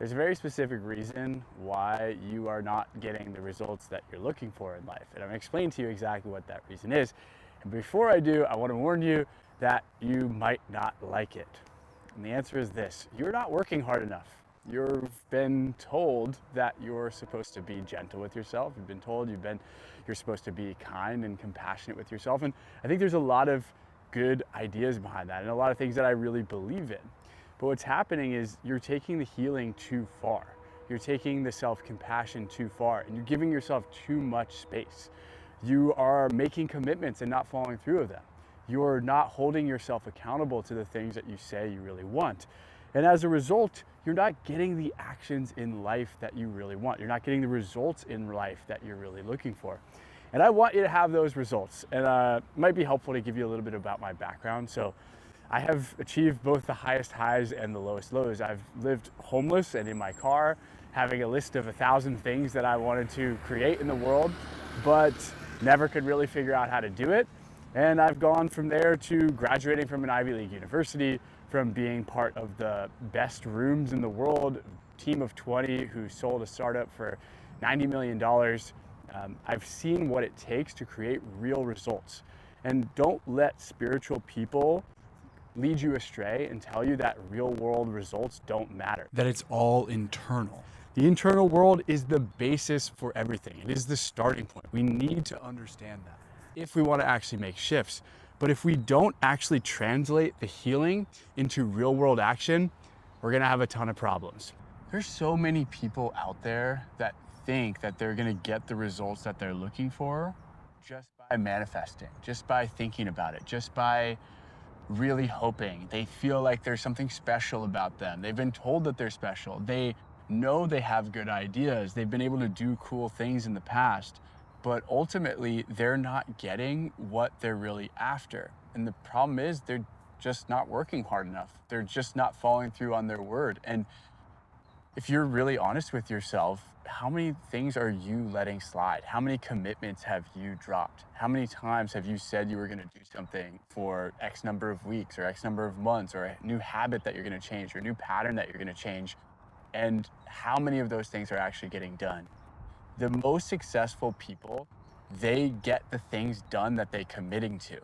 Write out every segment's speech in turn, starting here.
There's a very specific reason why you are not getting the results that you're looking for in life. And I'm gonna explain to you exactly what that reason is. And before I do, I wanna warn you that you might not like it. And the answer is this: you're not working hard enough. You've been told that you're supposed to be gentle with yourself. You've been told you're supposed to be kind and compassionate with yourself. And I think there's a lot of good ideas behind that and a lot of things that I really believe in. But what's happening is you're taking the healing too far. You're taking the self-compassion too far, and you're giving yourself too much space. You are making commitments and not following through with them. You're not holding yourself accountable to the things that you say you really want. And as a result, you're not getting the actions in life that you really want. You're not getting the results in life that you're really looking for. And I want you to have those results. And it might be helpful to give you a little bit about my background. So I have achieved both the highest highs and the lowest lows. I've lived homeless and in my car, having a list of 1,000 things that I wanted to create in the world, but never could really figure out how to do it. And I've gone from there to graduating from an Ivy League university, from being part of the best rooms in the world, team of 20 who sold a startup for $90 million. I've seen what it takes to create real results. And don't let spiritual people lead you astray and tell you that real world results don't matter, that it's all internal. The internal world is the basis for everything. It is the starting point. We need to understand that if we want to actually make shifts. But if we don't actually translate the healing into real world action, we're going to have a ton of problems. There's so many people out there that think that they're going to get the results that they're looking for just by manifesting, just by thinking about it, just by really hoping. They feel like there's something special about them. They've been told that they're special. They know they have good ideas. They've been able to do cool things in the past, but ultimately they're not getting what they're really after. And the problem is they're just not working hard enough. They're just not following through on their word. And if you're really honest with yourself, how many things are you letting slide? How many commitments have you dropped? How many times have you said you were going to do something for X number of weeks or X number of months, or a new habit that you're going to change or a new pattern that you're going to change? And how many of those things are actually getting done? The most successful people, they get the things done that they're committing to.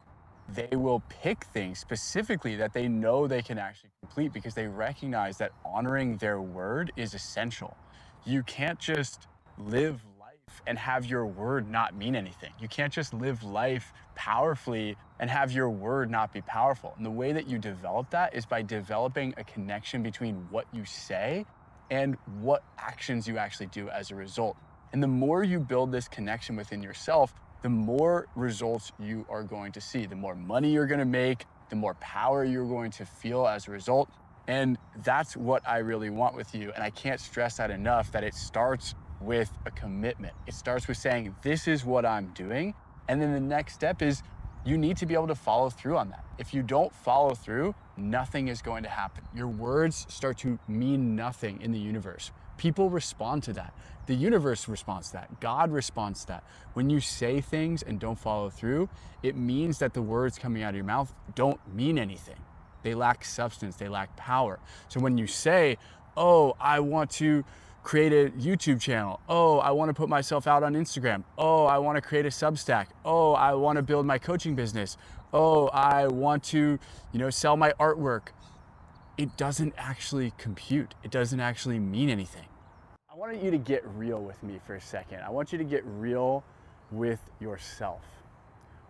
They will pick things specifically that they know they can actually complete because they recognize that honoring their word is essential. You can't just live life and have your word not mean anything. You can't just live life powerfully and have your word not be powerful. And the way that you develop that is by developing a connection between what you say and what actions you actually do as a result. And the more you build this connection within yourself, the more results you are going to see, the more money you're going to make, the more power you're going to feel as a result. And that's what I really want with you. And I can't stress that enough, that it starts with a commitment. It starts with saying, this is what I'm doing. And then the next step is you need to be able to follow through on that. If you don't follow through, nothing is going to happen. Your words start to mean nothing in the universe. People respond to that. The universe responds to that. God responds to that. When you say things and don't follow through, it means that the words coming out of your mouth don't mean anything. They lack substance, they lack power. So when you say, oh, I want to create a YouTube channel. Oh, I want to put myself out on Instagram. Oh, I want to create a Substack. Oh, I want to build my coaching business. Oh, I want to, sell my artwork. It doesn't actually compute. It doesn't actually mean anything. I want you to get real with me for a second. I want you to get real with yourself.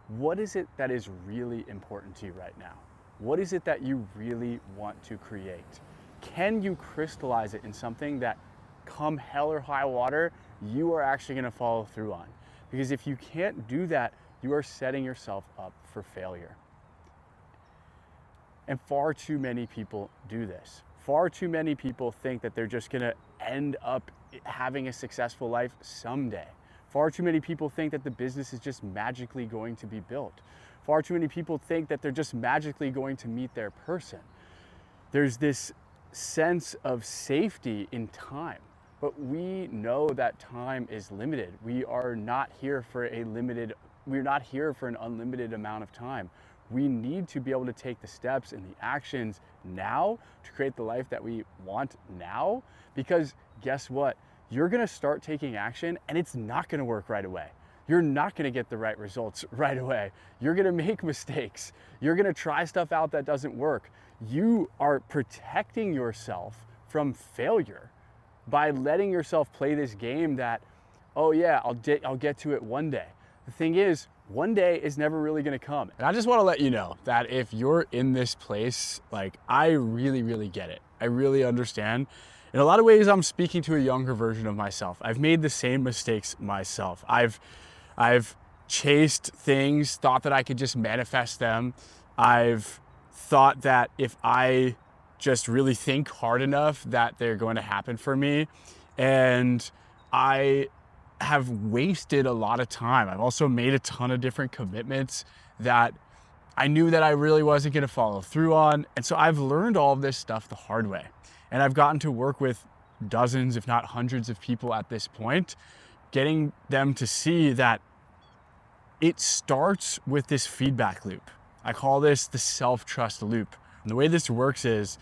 What is it that is really important to you right now? What is it that you really want to create? Can you crystallize it in something that, come hell or high water, you are actually going to follow through on? Because if you can't do that, you are setting yourself up for failure. And far too many people do this. Far too many people think that they're just going to end up having a successful life someday. Far too many people think that the business is just magically going to be built. Far too many people think that they're just magically going to meet their person. There's this sense of safety in time, but we know that time is limited. We're not here for an unlimited amount of time. we need to be able to take the steps and the actions now to create the life that we want now, because guess what? You're gonna start taking action and it's not gonna work right away. You're not gonna get the right results right away. You're gonna make mistakes. You're gonna try stuff out that doesn't work. You are protecting yourself from failure by letting yourself play this game that, oh yeah, I'll get to it one day. The thing is, one day is never really gonna come. And I just wanna let you know that if you're in this place, like, I really, really get it. I really understand. In a lot of ways, I'm speaking to a younger version of myself. I've made the same mistakes myself. I've chased things, thought that I could just manifest them. I've thought that if I just really think hard enough that they're going to happen for me. And I have wasted a lot of time. I've also made a ton of different commitments that I knew that I really wasn't going to follow through on. And so I've learned all of this stuff the hard way. And I've gotten to work with dozens, if not hundreds of people at this point, getting them to see that it starts with this feedback loop. I call this the self-trust loop. And the way this works is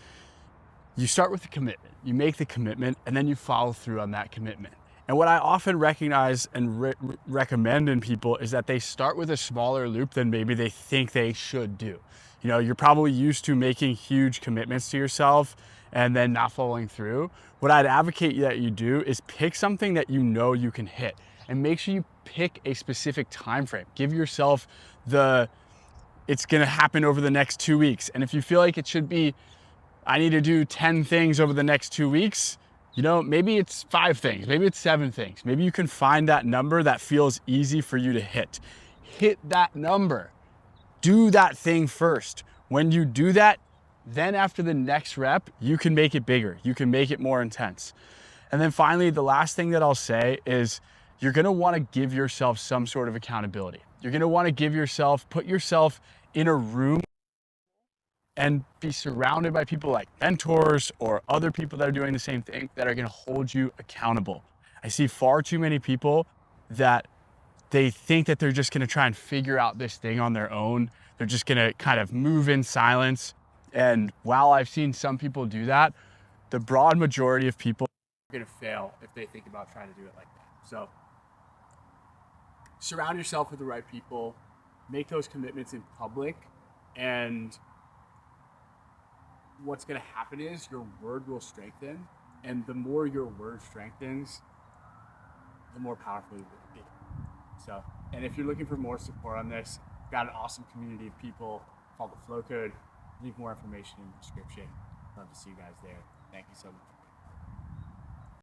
you start with a commitment, you make the commitment, and then you follow through on that commitment. And what I often recognize and recommend in people is that they start with a smaller loop than maybe they think they should do. You know, you're probably used to making huge commitments to yourself and then not following through. What I'd advocate that you do is pick something that you know you can hit, and make sure you pick a specific time frame. Give yourself it's gonna happen over the next 2 weeks. And if you feel like it should be, I need to do 10 things over the next 2 weeks, you know, maybe it's 5 things, maybe it's 7 things. Maybe you can find that number that feels easy for you to hit. Hit that number. Do that thing first. When you do that, then after the next rep, you can make it bigger. You can make it more intense. And then finally, the last thing that I'll say is you're gonna wanna give yourself some sort of accountability. You're gonna wanna put yourself in a room and be surrounded by people like mentors or other people that are doing the same thing that are gonna hold you accountable. I see far too many people that they think that they're just gonna try and figure out this thing on their own. They're just gonna kind of move in silence. And while I've seen some people do that, the broad majority of people are gonna fail if they think about trying to do it like that. So surround yourself with the right people, make those commitments in public, and what's going to happen is your word will strengthen, and the more your word strengthens, the more powerful you will be. So, and if you're looking for more support on this, I've got an awesome community of people called the Flow Code. Leave more information in the description. Love to see you guys there. Thank you so much.